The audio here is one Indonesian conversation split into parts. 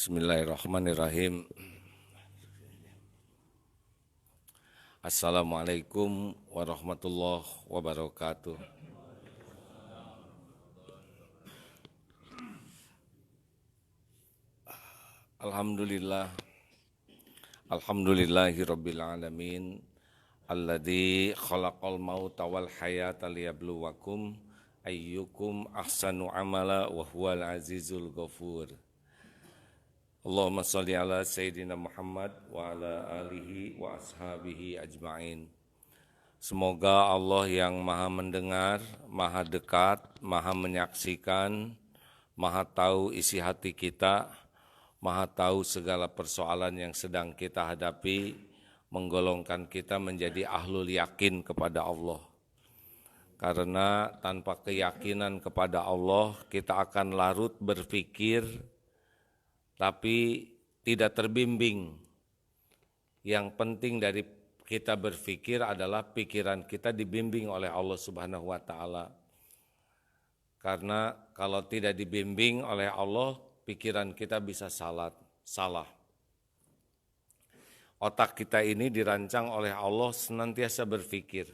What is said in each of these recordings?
Bismillahirrahmanirrahim. Assalamualaikum warahmatullahi wabarakatuh. Alhamdulillah. Alhamdulillahirabbil alamin. Alladzi khalaqal mauta wal hayata liyabluwakum ayyukum ahsanu amala wa huwal azizul ghafur. Allahumma sholli ala Sayyidina Muhammad wa ala alihi wa ashabihi ajma'in. Semoga Allah yang maha mendengar, maha dekat, maha menyaksikan, maha tahu isi hati kita, maha tahu segala persoalan yang sedang kita hadapi, menggolongkan kita menjadi ahlul yakin kepada Allah. Karena tanpa keyakinan kepada Allah, kita akan larut berpikir tapi tidak terbimbing. Yang penting dari kita berpikir adalah pikiran kita dibimbing oleh Allah Subhanahu wa taala. Karena kalau tidak dibimbing oleh Allah, pikiran kita bisa salah. Otak kita ini dirancang oleh Allah senantiasa berpikir.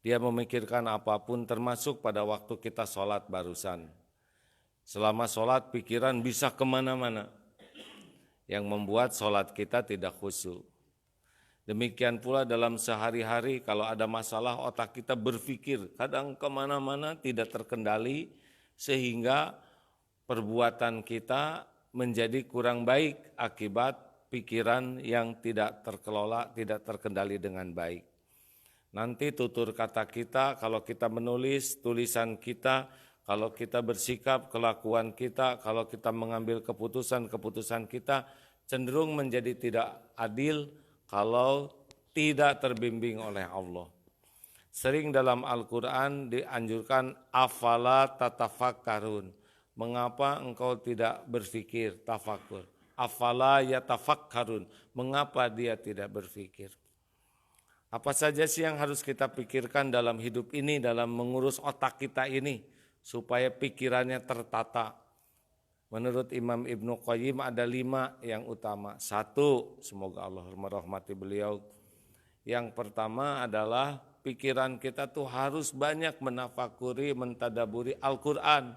Dia memikirkan apapun termasuk pada waktu kita sholat barusan. Selama sholat pikiran bisa kemana-mana yang membuat sholat kita tidak khusyuk. Demikian pula dalam sehari-hari kalau ada masalah otak kita berpikir kadang kemana-mana tidak terkendali sehingga perbuatan kita menjadi kurang baik akibat pikiran yang tidak terkelola, tidak terkendali dengan baik. Nanti tutur kata kita, kalau kita menulis, tulisan kita, kalau kita bersikap, kelakuan kita, kalau kita mengambil keputusan kita cenderung menjadi tidak adil kalau tidak terbimbing oleh Allah. Sering dalam Al-Quran dianjurkan afala tatafakkarun. Mengapa engkau tidak berfikir, tafakur? Afala yatafakkarun. Mengapa dia tidak berfikir? Apa saja sih yang harus kita pikirkan dalam hidup ini, dalam mengurus otak kita ini? Supaya pikirannya tertata. Menurut Imam Ibnu Qayyim ada 5 yang utama. 1, semoga Allah merahmati beliau. Yang pertama adalah pikiran kita tuh harus banyak menafakuri, mentadaburi Al-Quran.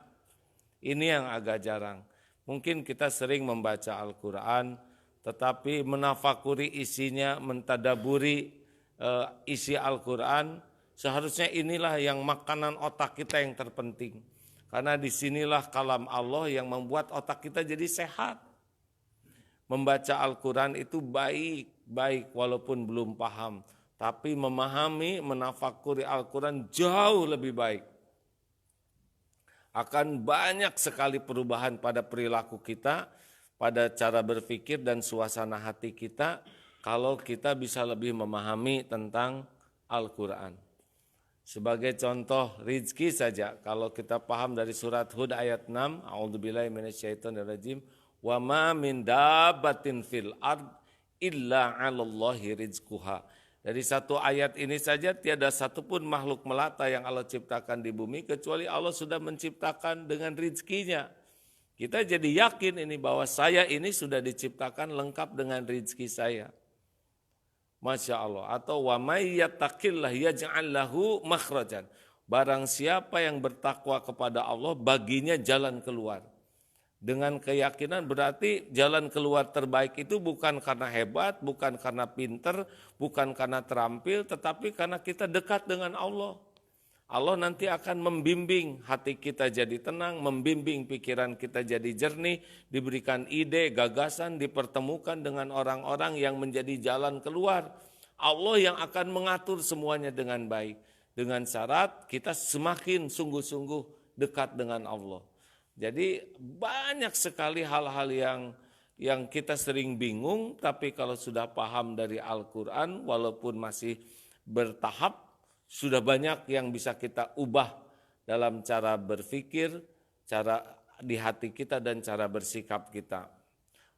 Ini yang agak jarang. Mungkin kita sering membaca Al-Quran, tetapi menafakuri isinya, mentadaburi isi Al-Quran, seharusnya inilah yang makanan otak kita yang terpenting. Karena disinilah kalam Allah yang membuat otak kita jadi sehat. Membaca Al-Quran itu baik walaupun belum paham. Tapi memahami, menafakuri Al-Quran jauh lebih baik. Akan banyak sekali perubahan pada perilaku kita, pada cara berpikir dan suasana hati kita, kalau kita bisa lebih memahami tentang Al-Quran. Sebagai contoh rizki saja, kalau kita paham dari surat Hud ayat 6, a'udzubillahi minasyaitonirrajim, wa ma min dabbatin fil ard illa 'alallahi rizquha. Dari satu ayat ini saja tiada satupun makhluk melata yang Allah ciptakan di bumi kecuali Allah sudah menciptakan dengan rizkinya. Kita jadi yakin ini bahwa saya ini sudah diciptakan lengkap dengan rizki saya. Masya Allah. Atau wa may yattaqillah yaj'al lahu makhrajan. Barang siapa yang bertakwa kepada Allah, baginya jalan keluar. Dengan keyakinan berarti jalan keluar terbaik itu bukan karena hebat, bukan karena pinter, bukan karena terampil, tetapi karena kita dekat dengan Allah. Allah nanti akan membimbing hati kita jadi tenang, membimbing pikiran kita jadi jernih, diberikan ide, gagasan, dipertemukan dengan orang-orang yang menjadi jalan keluar. Allah yang akan mengatur semuanya dengan baik. Dengan syarat kita semakin sungguh-sungguh dekat dengan Allah. Jadi banyak sekali hal-hal yang kita sering bingung, tapi kalau sudah paham dari Al-Quran, walaupun masih bertahap, sudah banyak yang bisa kita ubah dalam cara berpikir, cara di hati kita dan cara bersikap kita.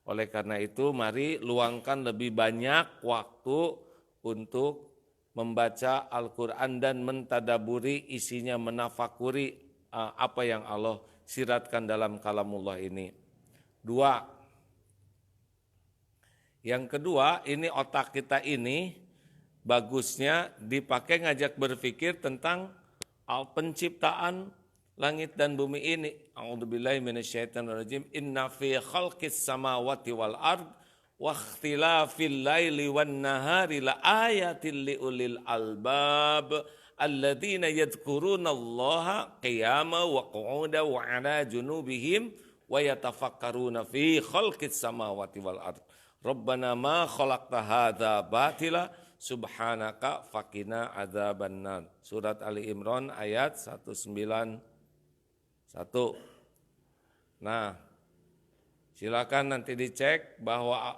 Oleh karena itu mari luangkan lebih banyak waktu untuk membaca Al-Quran dan mentadaburi isinya, menafakuri apa yang Allah siratkan dalam kalamullah ini. 2, Yang kedua, ini otak kita ini bagusnya dipakai ngajak berpikir tentang penciptaan langit dan bumi ini. A'udzubillahi minasyaitonirrajim. Inna fi khalqis samawati wal ard wa ikhtilafil laili wan nahari la ayatil liulil albab alladzina yadhkurunallaha qiyama wa qu'uda wa 'ala junubihim wa yatafakkaruna fi khalqis samawati wal ard. Rabbana ma khalaqta hadza batila subhanaka faqina adzabannar. Surat Ali Imran ayat 191. Nah, silakan nanti dicek bahwa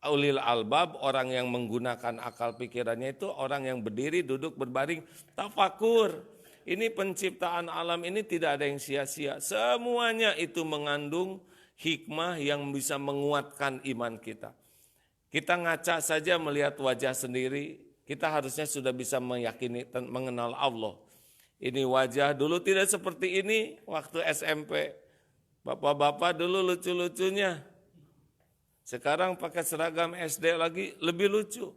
ulil albab, orang yang menggunakan akal pikirannya itu orang yang berdiri, duduk, berbaring, tafakur. Ini penciptaan alam ini tidak ada yang sia-sia. Semuanya itu mengandung hikmah yang bisa menguatkan iman kita. Kita ngaca saja melihat wajah sendiri, kita harusnya sudah bisa meyakini, mengenal Allah. Ini wajah dulu tidak seperti ini waktu SMP. Bapak-bapak dulu lucu-lucunya. Sekarang pakai seragam SD lagi lebih lucu.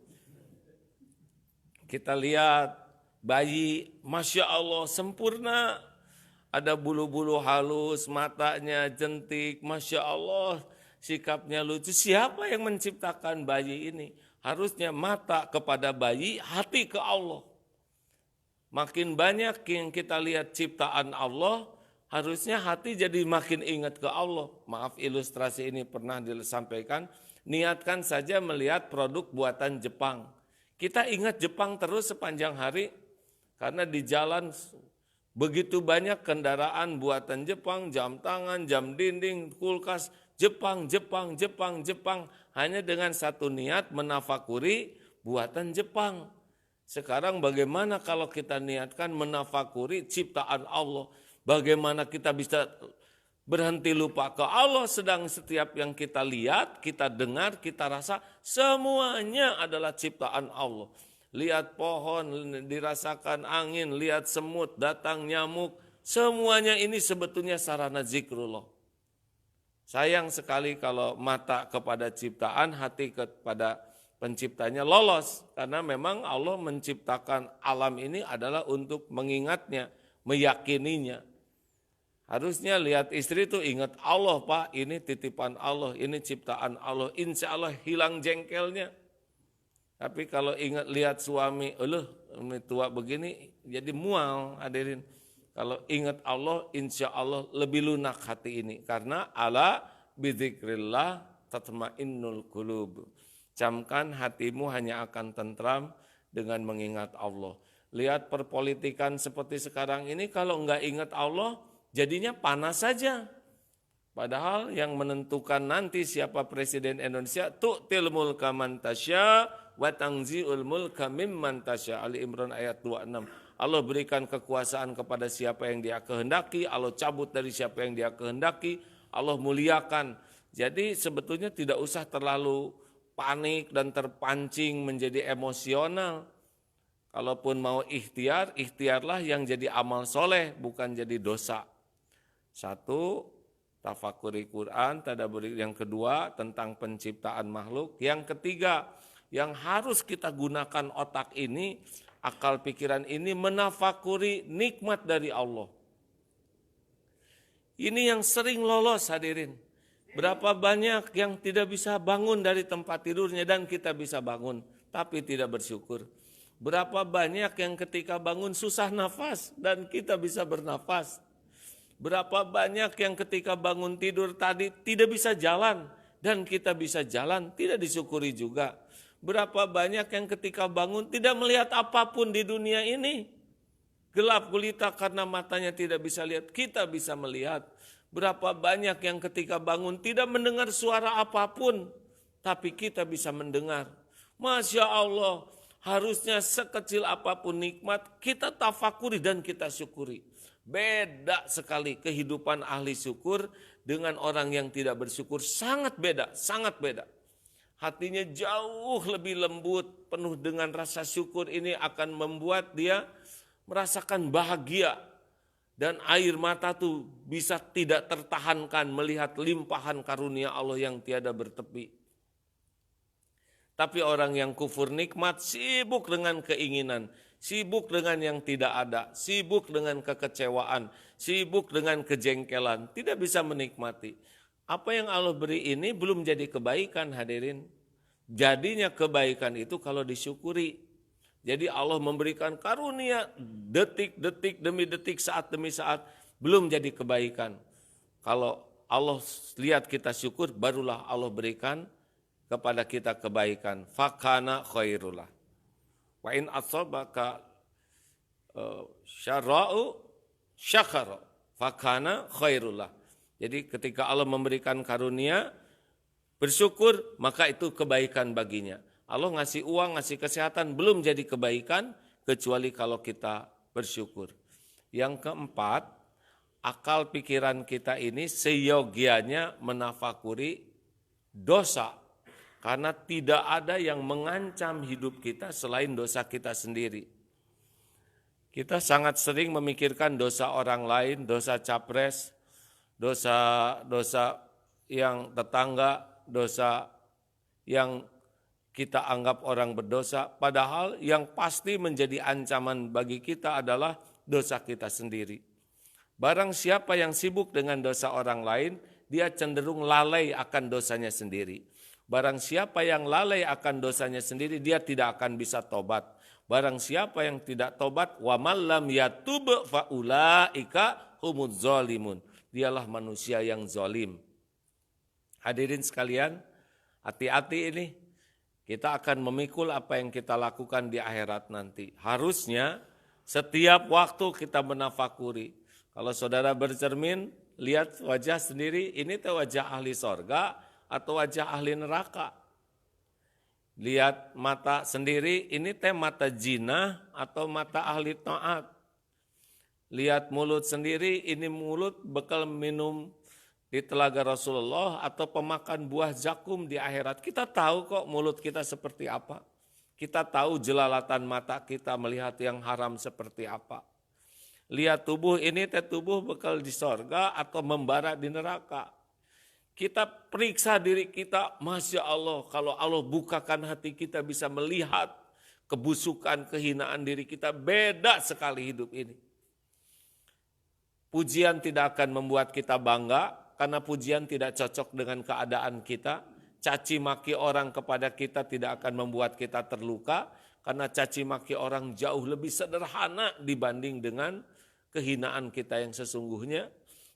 Kita lihat bayi, Masya Allah sempurna. Ada bulu-bulu halus, matanya jentik, Masya Allah. Sikapnya lucu. Siapa yang menciptakan bayi ini? Harusnya mata kepada bayi, hati ke Allah. Makin banyak yang kita lihat ciptaan Allah, harusnya hati jadi makin ingat ke Allah. Maaf, ilustrasi ini pernah disampaikan. Niatkan saja melihat produk buatan Jepang. Kita ingat Jepang terus sepanjang hari, karena di jalan begitu banyak kendaraan buatan Jepang, jam tangan, jam dinding, kulkas, Jepang, Jepang, Jepang, Jepang. Hanya dengan satu niat menafakuri buatan Jepang. Sekarang bagaimana kalau kita niatkan menafakuri ciptaan Allah? Bagaimana kita bisa berhenti lupa ke Allah, sedang setiap yang kita lihat, kita dengar, kita rasa, semuanya adalah ciptaan Allah. Lihat pohon, dirasakan angin, lihat semut, datang nyamuk, semuanya ini sebetulnya sarana zikrullah. Sayang sekali kalau mata kepada ciptaan, hati kepada penciptanya lolos. Karena memang Allah menciptakan alam ini adalah untuk mengingatnya, meyakininya. Harusnya lihat istri itu ingat Allah, Pak, ini titipan Allah, ini ciptaan Allah. Insya Allah hilang jengkelnya. Tapi kalau lihat suami, ini tua begini, jadi mual, hadirin. Kalau ingat Allah, insya Allah lebih lunak hati ini. Karena ala bidzikrillah tatmainnul qulub. Camkan hatimu hanya akan tentram dengan mengingat Allah. Lihat perpolitikan seperti sekarang ini, kalau enggak ingat Allah, jadinya panas saja. Padahal yang menentukan nanti siapa presiden Indonesia, tu'til mulka man tasya wa tanzi'ul mulka mimman tasya. Ali Imran ayat 26. Allah berikan kekuasaan kepada siapa yang Dia kehendaki, Allah cabut dari siapa yang Dia kehendaki, Allah muliakan. Jadi sebetulnya tidak usah terlalu panik dan terpancing menjadi emosional. Kalaupun mau ikhtiar, ikhtiarlah yang jadi amal soleh, bukan jadi dosa. Satu, tafakuri Quran, tadabburi. Yang kedua, tentang penciptaan makhluk. Yang ketiga, yang harus kita gunakan otak ini, akal pikiran ini, menafakuri nikmat dari Allah. Ini yang sering lolos, hadirin. Berapa banyak yang tidak bisa bangun dari tempat tidurnya dan kita bisa bangun, tapi tidak bersyukur. Berapa banyak yang ketika bangun susah nafas dan kita bisa bernafas. Berapa banyak yang ketika bangun tidur tadi tidak bisa jalan dan kita bisa jalan, tidak disyukuri juga. Berapa banyak yang ketika bangun tidak melihat apapun di dunia ini. Gelap gulita karena matanya tidak bisa lihat, kita bisa melihat. Berapa banyak yang ketika bangun tidak mendengar suara apapun, tapi kita bisa mendengar. Masya Allah, harusnya sekecil apapun nikmat, kita tafakuri dan kita syukuri. Beda sekali kehidupan ahli syukur dengan orang yang tidak bersyukur, sangat beda, sangat beda. Hatinya jauh lebih lembut, penuh dengan rasa syukur. Ini akan membuat dia merasakan bahagia. Dan air mata tuh bisa tidak tertahankan melihat limpahan karunia Allah yang tiada bertepi. Tapi orang yang kufur nikmat sibuk dengan keinginan, sibuk dengan yang tidak ada, sibuk dengan kekecewaan, sibuk dengan kejengkelan, tidak bisa menikmati. Apa yang Allah beri ini belum jadi kebaikan, hadirin. Jadinya kebaikan itu kalau disyukuri. Jadi Allah memberikan karunia detik-detik demi detik, saat demi saat, belum jadi kebaikan. Kalau Allah lihat kita syukur, barulah Allah berikan kepada kita kebaikan. Fakana khairullah. Wa in asabaka syara'u syakara. Fakana khairullah. Jadi ketika Allah memberikan karunia, bersyukur, maka itu kebaikan baginya. Allah ngasih uang, ngasih kesehatan, belum jadi kebaikan, kecuali kalau kita bersyukur. Yang keempat, akal pikiran kita ini seyogianya menafakuri dosa. Karena tidak ada yang mengancam hidup kita selain dosa kita sendiri. Kita sangat sering memikirkan dosa orang lain, dosa capres, dosa yang tetangga, dosa yang kita anggap orang berdosa. Padahal yang pasti menjadi ancaman bagi kita adalah dosa kita sendiri. Barang siapa yang sibuk dengan dosa orang lain, dia cenderung lalai akan dosanya sendiri. Barang siapa yang lalai akan dosanya sendiri, dia tidak akan bisa tobat. Barang siapa yang tidak tobat, wa man lam yatub fa ulaika humuz zalimun. Dialah manusia yang zalim. Hadirin sekalian, hati-hati ini. Kita akan memikul apa yang kita lakukan di akhirat nanti. Harusnya setiap waktu kita menafakuri. Kalau saudara bercermin, lihat wajah sendiri, ini tuh wajah ahli sorga atau wajah ahli neraka. Lihat mata sendiri, ini teh mata jinah atau mata ahli taat. Lihat mulut sendiri, ini mulut bekal minum di telaga Rasulullah atau pemakan buah zakum di akhirat. Kita tahu kok mulut kita seperti apa. Kita tahu jelalatan mata kita melihat yang haram seperti apa. Lihat tubuh ini teh tubuh bekal di sorga atau membara di neraka. Kita periksa diri kita, Masya Allah, kalau Allah bukakan hati kita bisa melihat kebusukan, kehinaan diri kita, beda sekali hidup ini. Pujian tidak akan membuat kita bangga, karena pujian tidak cocok dengan keadaan kita. Caci maki orang kepada kita tidak akan membuat kita terluka, karena caci maki orang jauh lebih sederhana dibanding dengan kehinaan kita yang sesungguhnya.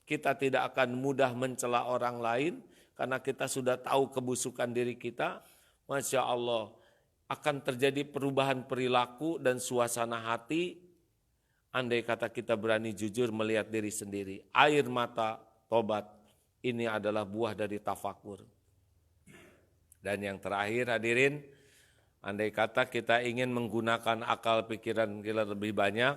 Kita tidak akan mudah mencela orang lain karena kita sudah tahu kebusukan diri kita. Masya Allah, akan terjadi perubahan perilaku dan suasana hati andai kata kita berani jujur melihat diri sendiri. Air mata tobat, ini adalah buah dari tafakur. Dan yang terakhir hadirin, andai kata kita ingin menggunakan akal pikiran kita lebih banyak,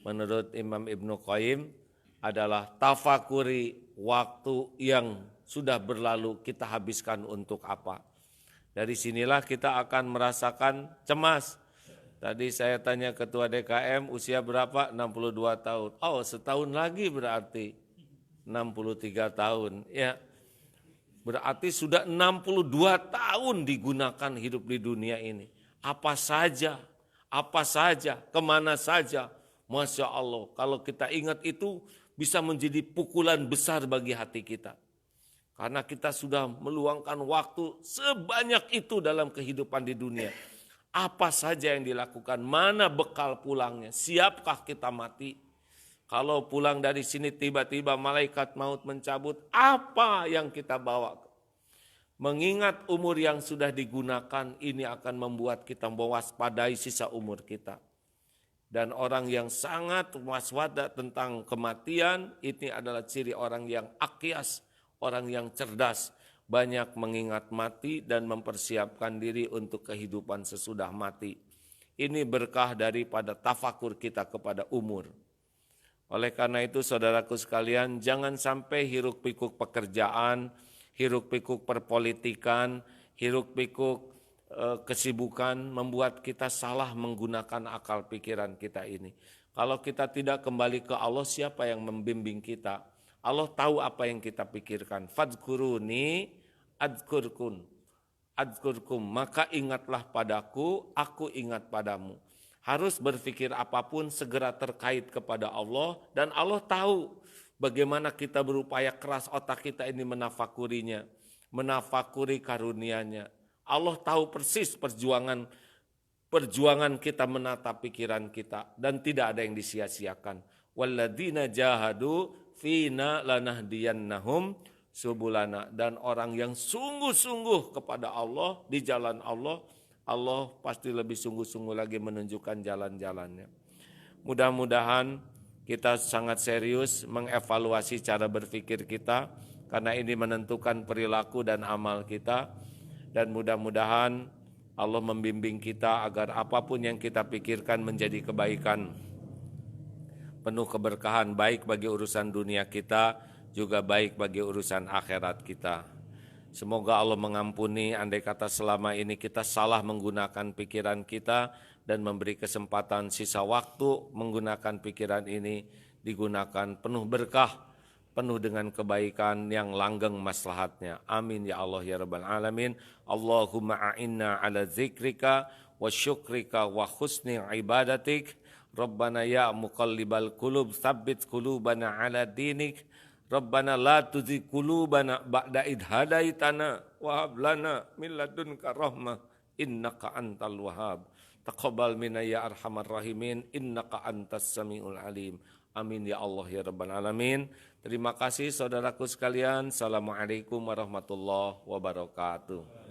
menurut Imam Ibnu Qayyim, adalah tafakuri waktu yang sudah berlalu kita habiskan untuk apa. Dari sinilah kita akan merasakan cemas. Tadi saya tanya ketua DKM usia berapa? 62 tahun. Oh, setahun lagi berarti 63 tahun. Ya, berarti sudah 62 tahun digunakan hidup di dunia ini. Apa saja, kemana saja. Masya Allah, kalau kita ingat itu, bisa menjadi pukulan besar bagi hati kita. Karena kita sudah meluangkan waktu sebanyak itu dalam kehidupan di dunia. Apa saja yang dilakukan, mana bekal pulangnya, siapkah kita mati? Kalau pulang dari sini tiba-tiba malaikat maut mencabut, apa yang kita bawa? Mengingat umur yang sudah digunakan, ini akan membuat kita mewaspadai sisa umur kita. Dan orang yang sangat waspada tentang kematian, ini adalah ciri orang yang akyas, orang yang cerdas, banyak mengingat mati dan mempersiapkan diri untuk kehidupan sesudah mati. Ini berkah daripada tafakur kita kepada umur. Oleh karena itu saudaraku sekalian, jangan sampai hiruk pikuk pekerjaan, hiruk pikuk perpolitikan, hiruk pikuk kesibukan membuat kita salah menggunakan akal pikiran kita ini. Kalau kita tidak kembali ke Allah, siapa yang membimbing kita? Allah tahu apa yang kita pikirkan. Fadkuruni adkurkun. adzkurkum, maka ingatlah padaku, aku ingat padamu. Harus berpikir apapun segera terkait kepada Allah, dan Allah tahu bagaimana kita berupaya keras otak kita ini menafakurinya, menafakuri karunia-Nya. Allah tahu persis perjuangan kita menata pikiran kita, dan tidak ada yang disia-siakan. Walladzina jahadu fina lanahdiyannahum subulana, dan orang yang sungguh-sungguh kepada Allah di jalan Allah, Allah pasti lebih sungguh-sungguh lagi menunjukkan jalan-jalannya. Mudah-mudahan kita sangat serius mengevaluasi cara berpikir kita, karena ini menentukan perilaku dan amal kita, dan mudah-mudahan Allah membimbing kita agar apapun yang kita pikirkan menjadi kebaikan, penuh keberkahan, baik bagi urusan dunia kita, juga baik bagi urusan akhirat kita. Semoga Allah mengampuni andai kata selama ini kita salah menggunakan pikiran kita, dan memberi kesempatan sisa waktu menggunakan pikiran ini digunakan penuh berkah, penuh dengan kebaikan yang langgeng maslahatnya. Amin ya Allah ya Rabbal Alamin. Allahumma a'inna ala zikrika wa syukrika wa husni ibadatik. Rabbana ya muqallibal qulub tsabbit qulubana ala dinik. Rabbana la tuzigh qulubana ba'da idh hadaitana wa hab lana min ladunka rahmah innaka antal wahhab. Taqabbal minna ya arhamar rahimin innaka antas samiul alim. Amin ya Allah ya Rabbal Alamin. Terima kasih saudaraku sekalian. Assalamualaikum warahmatullahi wabarakatuh.